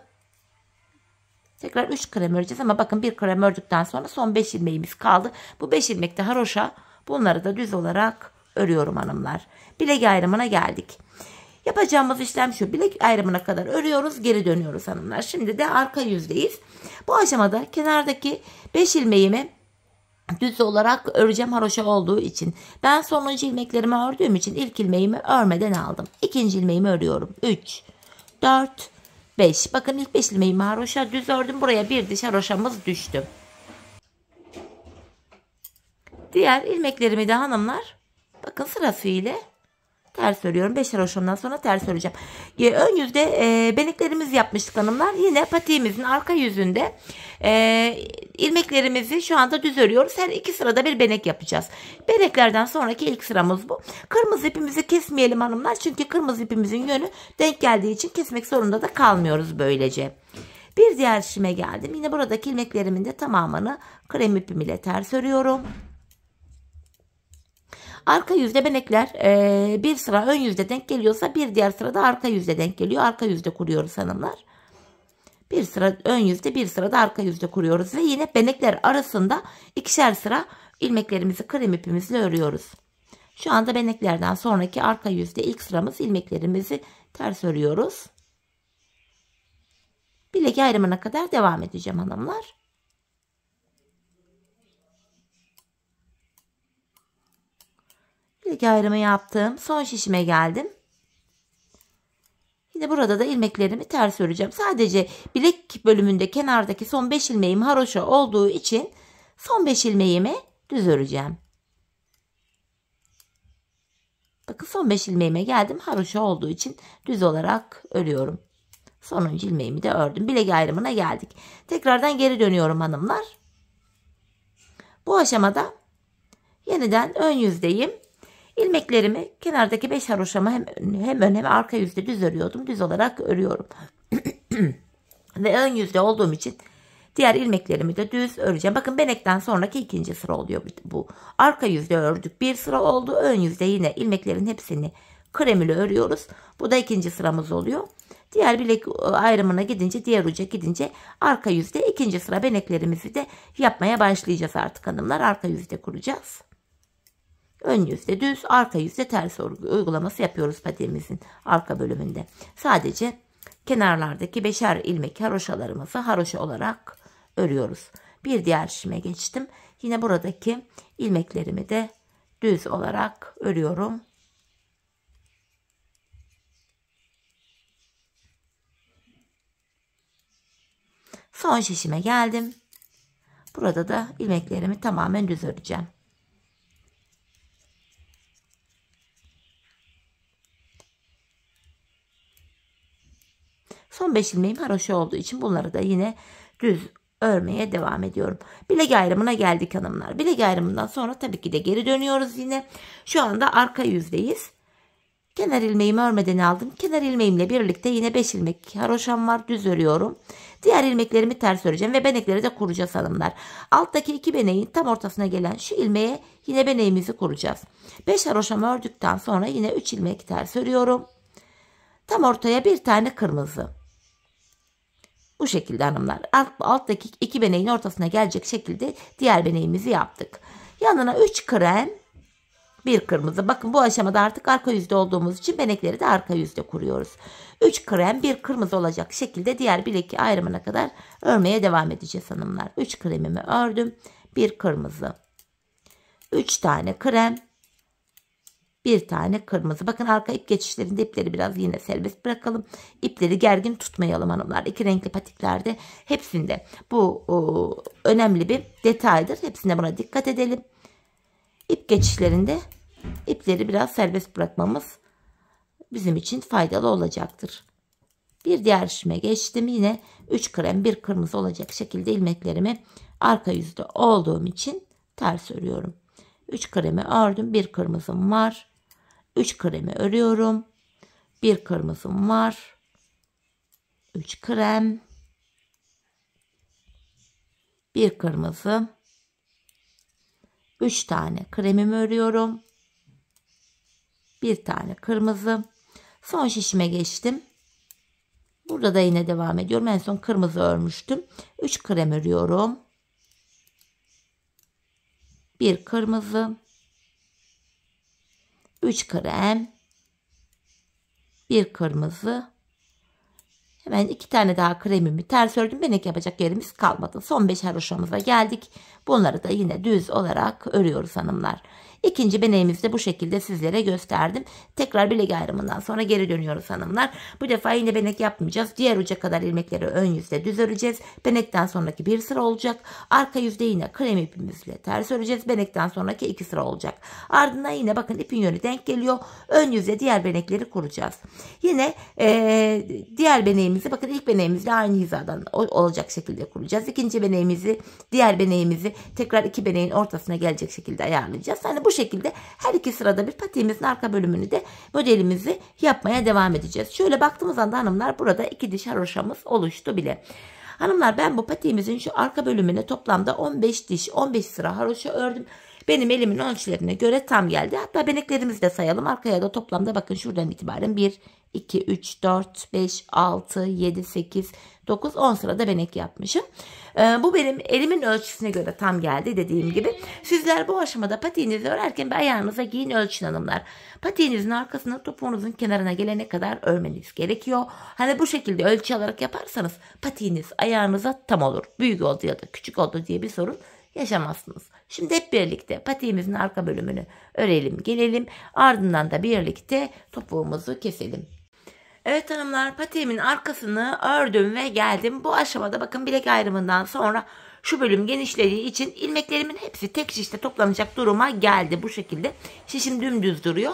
Tekrar 3 krem öreceğiz ama bakın 1 krem ördükten sonra son 5 ilmeğimiz kaldı. Bu 5 ilmek de haroşa. Bunları da düz olarak örüyorum hanımlar. Bilek ayrımına geldik. Yapacağımız işlem şu: bilek ayrımına kadar örüyoruz, geri dönüyoruz hanımlar. Şimdi de arka yüzdeyiz. Bu aşamada kenardaki 5 ilmeğimi düz olarak öreceğim haroşa olduğu için. Ben sonuncu ilmeklerimi ördüğüm için ilk ilmeğimi örmeden aldım. İkinci ilmeğimi örüyorum. 3, 4, 5. Bakın ilk 5 ilmeğimi haroşa düz ördüm. Buraya bir diş haroşamız düştü. Diğer ilmeklerimi de hanımlar bakın sırasıyla ters örüyorum. 5 haroşamdan sonra ters öreceğim. Ön yüzde beneklerimizi yapmıştık hanımlar. Yine patiğimizin arka yüzünde ilmeklerimizi şu anda düz örüyoruz. Her 2 sırada bir benek yapacağız. Beneklerden sonraki ilk sıramız bu. Kırmızı ipimizi kesmeyelim hanımlar. Çünkü kırmızı ipimizin yönü denk geldiği için kesmek zorunda da kalmıyoruz böylece. Bir diğer şişime geldim. Yine buradaki ilmeklerimin de tamamını krem ipim ile ters örüyorum. Arka yüzde benekler bir sıra ön yüzde denk geliyorsa bir diğer sırada arka yüzde denk geliyor. Arka yüzde kuruyoruz hanımlar. Bir sıra ön yüzde, bir sıra da arka yüzde kuruyoruz ve yine benekler arasında 2'şer sıra ilmeklerimizi krem ipimizle örüyoruz. Şu anda beneklerden sonraki arka yüzde ilk sıramız, ilmeklerimizi ters örüyoruz. Bilek ayrımına kadar devam edeceğim hanımlar. Bilek ayrımı yaptım. Son şişime geldim. Yine burada da ilmeklerimi ters öreceğim. Sadece bilek bölümünde kenardaki son 5 ilmeğim haroşa olduğu için son 5 ilmeğimi düz öreceğim. Bakın son 5 ilmeğime geldim. Haroşa olduğu için düz olarak örüyorum. Sonuncu ilmeğimi de ördüm. Bilek ayrımına geldik. Tekrardan geri dönüyorum hanımlar. Bu aşamada yeniden ön yüzdeyim. İlmeklerimi kenardaki 5 haroşamı hem ön hem arka yüzde düz örüyordum. Düz olarak örüyorum. Ve ön yüzde olduğum için diğer ilmeklerimi de düz öreceğim. Bakın benekten sonraki ikinci sıra oluyor bu. Arka yüzde ördük. Bir sıra oldu. Ön yüzde yine ilmeklerin hepsini kremle örüyoruz. Bu da ikinci sıramız oluyor. Diğer bilek ayrımına gidince, diğer uca gidince arka yüzde ikinci sıra beneklerimizi de yapmaya başlayacağız artık hanımlar. Arka yüzde kuracağız. Ön yüzde düz, arka yüzde ters uygulaması yapıyoruz patiğimizin arka bölümünde. Sadece kenarlardaki 5'er ilmek haroşalarımızı haroşa olarak örüyoruz. Bir diğer şişime geçtim. Yine buradaki ilmeklerimi de düz olarak örüyorum. Son şişime geldim. Burada da ilmeklerimi tamamen düz öreceğim. Son 5 ilmeğim haroşa olduğu için bunları da yine düz örmeye devam ediyorum. Bilek ayrımına geldik hanımlar. Bilek ayrımından sonra tabii ki de geri dönüyoruz yine. Şu anda arka yüzdeyiz. Kenar ilmeğimi örmeden aldım. Kenar ilmeğimle birlikte yine 5 ilmek haroşam var. Düz örüyorum. Diğer ilmeklerimi ters öreceğim ve benekleri de kuracağız hanımlar. Alttaki 2 beneğin tam ortasına gelen şu ilmeğe yine beneğimizi kuracağız. 5 haroşamı ördükten sonra yine 3 ilmek ters örüyorum. Tam ortaya bir tane kırmızı. Bu şekilde hanımlar. Alttaki 2 beneğin ortasına gelecek şekilde diğer beneğimizi yaptık. Yanına 3 krem, 1 kırmızı. Bakın bu aşamada artık arka yüzde olduğumuz için benekleri de arka yüzde kuruyoruz. 3 krem, 1 kırmızı olacak şekilde diğer bilek ayrımına kadar örmeye devam edeceğiz hanımlar. 3 kremimi ördüm. 1 kırmızı. 3 tane krem. 1 tane kırmızı. Bakın arka ip geçişlerinde ipleri biraz yine serbest bırakalım. İpleri gergin tutmayalım hanımlar. 2 renkli patiklerde hepsinde bu önemli bir detaydır. Hepsinde buna dikkat edelim. İp geçişlerinde ipleri biraz serbest bırakmamız bizim için faydalı olacaktır. Bir diğer şişime geçtim. Yine 3 krem 1 kırmızı olacak şekilde ilmeklerimi arka yüzde olduğum için ters örüyorum. 3 kremi ördüm. 1 kırmızım var. 3 kremi örüyorum. 1 kırmızım var. 3 krem. 1 kırmızı. 3 tane kremimi örüyorum. 1 tane kırmızı. Son şişime geçtim. Burada da yine devam ediyorum. En son kırmızı örmüştüm. 3 krem örüyorum. 1 kırmızı. 3 krem. 1 kırmızı. Hemen 2 tane daha kremimi ters ördüm. Benek yapacak yerimiz kalmadı. Son 5 haroşamıza geldik. Bunları da yine düz olarak örüyoruz hanımlar. İkinci beneğimizi de bu şekilde sizlere gösterdim. Tekrar bilek ayrımından sonra geri dönüyoruz hanımlar. Bu defa yine benek yapmayacağız. Diğer uca kadar ilmekleri ön yüzde düz öreceğiz. Benekten sonraki bir sıra olacak. Arka yüzde yine krem ipimizle ters öreceğiz. Benekten sonraki 2 sıra olacak. Ardından yine bakın ipin yönü denk geliyor. Ön yüzde diğer benekleri kuracağız. Yine diğer beneğimizi bakın ilk beneğimizle aynı hizadan olacak şekilde kuracağız. İkinci beneğimizi diğer beneğimizi tekrar 2 beneğin ortasına gelecek şekilde ayarlayacağız. Yani bu şekilde her 2 sırada bir patiğimizin arka bölümünü de modelimizi yapmaya devam edeceğiz. Şöyle baktığımız anda hanımlar burada 2 diş haroşamız oluştu bile. Hanımlar ben bu patiğimizin şu arka bölümüne toplamda 15 diş 15 sıra haroşa ördüm. Benim elimin ölçülerine göre tam geldi. Hatta beneklerimizi de sayalım. Arkaya da toplamda bakın şuradan itibaren 1, 2, 3, 4, 5, 6, 7, 8, 9, 10 sırada benek yapmışım. Bu benim elimin ölçüsüne göre tam geldi dediğim gibi. Sizler bu aşamada patiğinizi örerken bir ayağınıza giyin, ölçün hanımlar. Patiğinizin arkasını topuğunuzun kenarına gelene kadar örmeniz gerekiyor. Hani bu şekilde ölçü alarak yaparsanız patiğiniz ayağınıza tam olur. Büyük oldu ya da küçük oldu diye bir sorun yaşamazsınız. Şimdi hep birlikte patiğimizin arka bölümünü örelim, gelelim. Ardından da birlikte topuğumuzu keselim. Evet hanımlar, patiğimin arkasını ördüm ve geldim. Bu aşamada bakın bilek ayrımından sonra şu bölüm genişlediği için ilmeklerimin hepsi tek şişte toplanacak duruma geldi. Bu şekilde şişim dümdüz duruyor.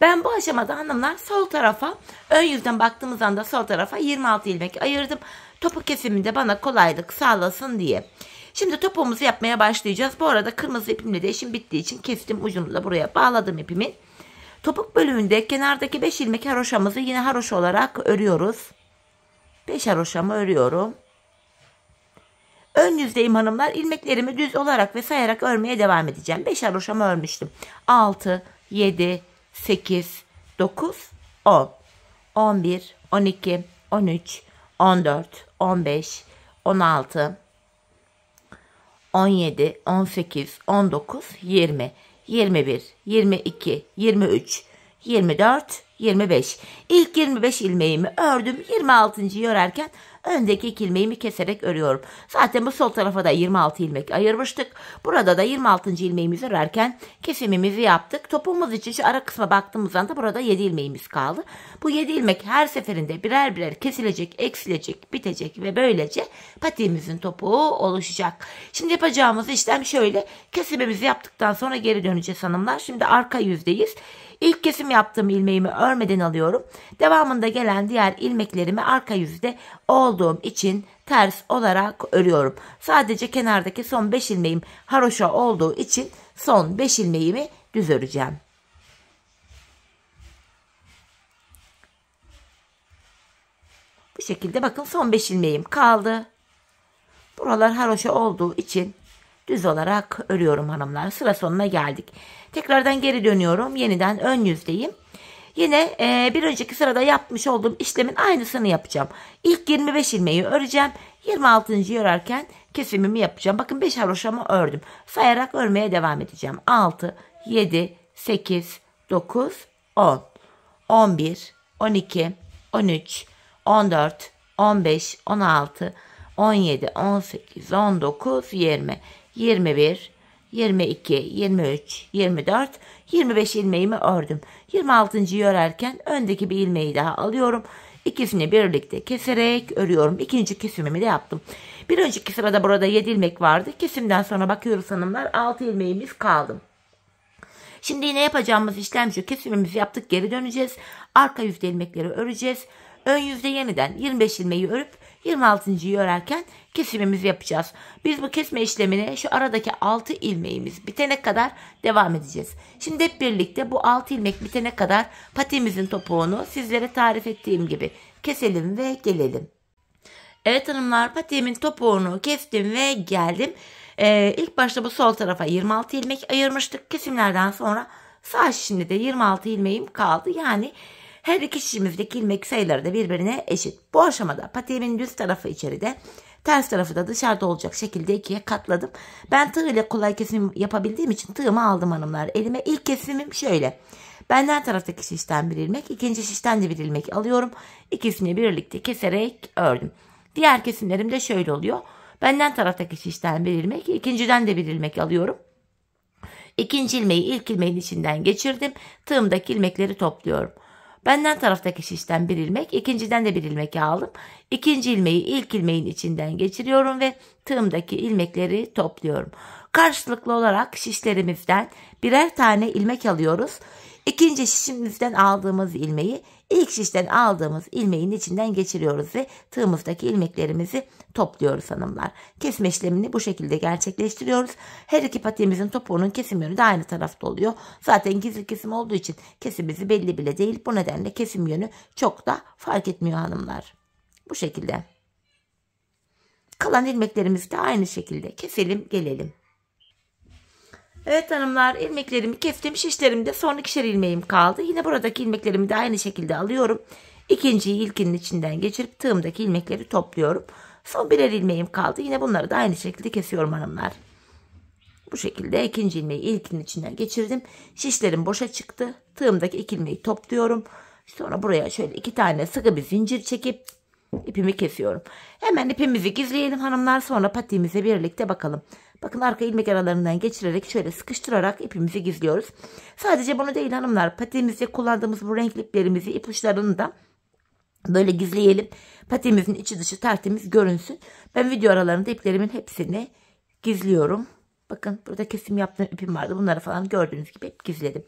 Ben bu aşamada hanımlar sol tarafa, ön yüzden baktığımız anda sol tarafa 26 ilmek ayırdım. Topuk kesiminde bana kolaylık sağlasın diye. Şimdi topuğumuzu yapmaya başlayacağız. Bu arada kırmızı ipimle de işim bittiği için kestim, ucunu da buraya bağladım ipimin. Topuk bölümünde kenardaki 5 ilmek haroşamızı yine haroşa olarak örüyoruz. 5 haroşamı örüyorum. Ön yüzdeyim hanımlar. İlmeklerimi düz olarak ve sayarak örmeye devam edeceğim. 5 haroşamı örmüştüm. 6, 7, 8, 9, 10, 11, 12, 13, 14, 15, 16, 17, 18, 19, 20, 21, 22, 23, 24, 25. İlk 25 ilmeğimi ördüm. 26.'yı örerken öndeki 2 ilmeğimi keserek örüyorum. Zaten bu sol tarafa da 26 ilmek ayırmıştık. Burada da 26. ilmeğimizi örerken kesimimizi yaptık. Topuğumuz için şu ara kısma baktığımız anda burada 7 ilmeğimiz kaldı. Bu 7 ilmek her seferinde birer birer kesilecek, eksilecek, bitecek ve böylece patiğimizin topuğu oluşacak. Şimdi yapacağımız işlem şöyle. Kesimimizi yaptıktan sonra geri döneceğiz hanımlar. Şimdi arka yüzdeyiz. İlk kesim yaptığım ilmeğimi örmeden alıyorum. Devamında gelen diğer ilmeklerimi arka yüzde olduğum için ters olarak örüyorum. Sadece kenardaki son 5 ilmeğim haroşa olduğu için son 5 ilmeğimi düz öreceğim. Bu şekilde bakın son 5 ilmeğim kaldı. Buralar haroşa olduğu için düz olarak örüyorum hanımlar. Sıra sonuna geldik. Tekrardan geri dönüyorum. Yeniden ön yüzdeyim. Yine bir önceki sırada yapmış olduğum işlemin aynısını yapacağım. İlk 25 ilmeği öreceğim. 26.'yı örerken kesimimi yapacağım. Bakın 5 haroşamı ördüm. Sayarak örmeye devam edeceğim. 6, 7, 8, 9, 10, 11, 12, 13, 14, 15, 16, 17, 18, 19, 20, 21, 22, 23, 24, 25 ilmeğimi ördüm. 26.'yı örerken öndeki bir ilmeği daha alıyorum. İkisini birlikte keserek örüyorum. İkinci kesimimi de yaptım. Bir önceki sırada burada 7 ilmek vardı. Kesimden sonra bakıyoruz hanımlar 6 ilmeğimiz kaldı. Şimdi yine yapacağımız işlem şu. Kesimimizi yaptık, geri döneceğiz. Arka yüzde ilmekleri öreceğiz. Ön yüzde yeniden 25 ilmeği örüp 26.'yı örerken kesimimizi yapacağız. Biz bu kesme işlemine şu aradaki 6 ilmeğimiz bitene kadar devam edeceğiz. Şimdi hep birlikte bu 6 ilmek bitene kadar patiğimizin topuğunu sizlere tarif ettiğim gibi keselim ve gelelim. Evet hanımlar, patiğimin topuğunu kestim ve geldim. İlk başta bu sol tarafa 26 ilmek ayırmıştık. Kesimlerden sonra sağ şişimde de 26 ilmeğim kaldı. Yani her iki şişimizdeki ilmek sayıları da birbirine eşit. Bu aşamada patiğimin düz tarafı içeride, ters tarafı da dışarıda olacak şekilde ikiye katladım. Ben tığ ile kolay kesim yapabildiğim için tığımı aldım hanımlar. Elime ilk kesimim şöyle. Benden taraftaki şişten bir ilmek, ikinci şişten de bir ilmek alıyorum. İkisini birlikte keserek ördüm. Diğer kesimlerim de şöyle oluyor. Benden taraftaki şişten bir ilmek, ikinciden de bir ilmek alıyorum. İkinci ilmeği ilk ilmeğin içinden geçirdim. Tığımdaki ilmekleri topluyorum. Benden taraftaki şişten bir ilmek, ikinciden de bir ilmek aldım. İkinci ilmeği ilk ilmeğin içinden geçiriyorum ve tığımdaki ilmekleri topluyorum. Karşılıklı olarak şişlerimizden birer tane ilmek alıyoruz. İkinci şişimizden aldığımız ilmeği ilk şişten aldığımız ilmeğin içinden geçiriyoruz ve tığımızdaki ilmeklerimizi topluyoruz hanımlar. Kesme işlemini bu şekilde gerçekleştiriyoruz. Her iki patiğimizin topuğunun kesim yönü de aynı tarafta oluyor. Zaten gizli kesim olduğu için kesimimizi belli bile değil. Bu nedenle kesim yönü çok da fark etmiyor hanımlar. Bu şekilde. Kalan ilmeklerimizi de aynı şekilde keselim, gelelim. Evet hanımlar, ilmeklerimi kestim. Şişlerimde son ikişer ilmeğim kaldı. Yine buradaki ilmeklerimi de aynı şekilde alıyorum. İkinciyi ilkinin içinden geçirip tığımdaki ilmekleri topluyorum. Son birer ilmeğim kaldı. Yine bunları da aynı şekilde kesiyorum hanımlar. Bu şekilde ikinci ilmeği ilkinin içinden geçirdim. Şişlerim boşa çıktı. Tığımdaki iki ilmeği topluyorum. Sonra buraya şöyle 2 tane sıkı bir zincir çekip ipimi kesiyorum. Hemen ipimizi gizleyelim hanımlar. Sonra patiğimize birlikte bakalım. Bakın arka ilmek aralarından geçirerek şöyle sıkıştırarak ipimizi gizliyoruz. Sadece bunu değil hanımlar. Patiğimizde kullandığımız bu renkli iplerimizi, ipuçlarını da böyle gizleyelim. Patiğimizin içi dışı tertemiz görünsün. Ben video aralarında iplerimin hepsini gizliyorum. Bakın burada kesim yaptığım ipim vardı. Bunları falan gördüğünüz gibi hep gizledim.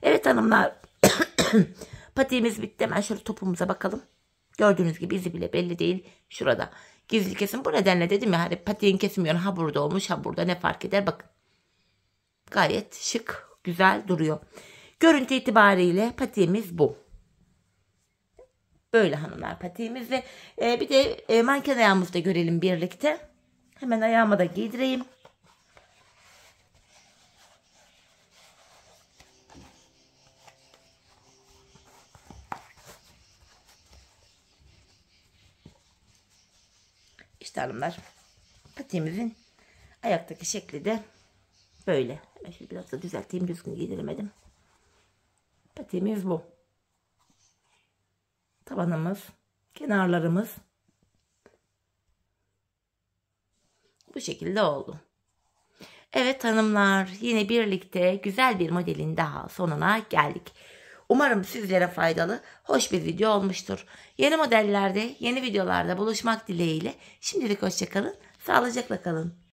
Evet hanımlar. Patiğimiz bitti. Hemen şöyle topumuza bakalım. Gördüğünüz gibi izi bile belli değil. Şurada gizli kesim. Bu nedenle dedim ya hani patiğin kesimi yönü ha burada olmuş ha burada, ne fark eder. Bakın. Gayet şık, güzel duruyor. Görüntü itibariyle patiğimiz bu. Böyle hanımlar patiğimiz ve bir de manken ayağımızı da görelim birlikte. Hemen ayağıma da giydireyim. İşte hanımlar patiğimizin ayaktaki şekli de böyle. Şimdi biraz da düzelteyim, düzgün giydiremedim. Patiğimiz bu. Tabanımız, kenarlarımız bu şekilde oldu. Evet hanımlar, yine birlikte güzel bir modelin daha sonuna geldik. Umarım sizlere faydalı, hoş bir video olmuştur. Yeni modellerde, yeni videolarda buluşmak dileğiyle şimdilik hoşça kalın, sağlıcakla kalın.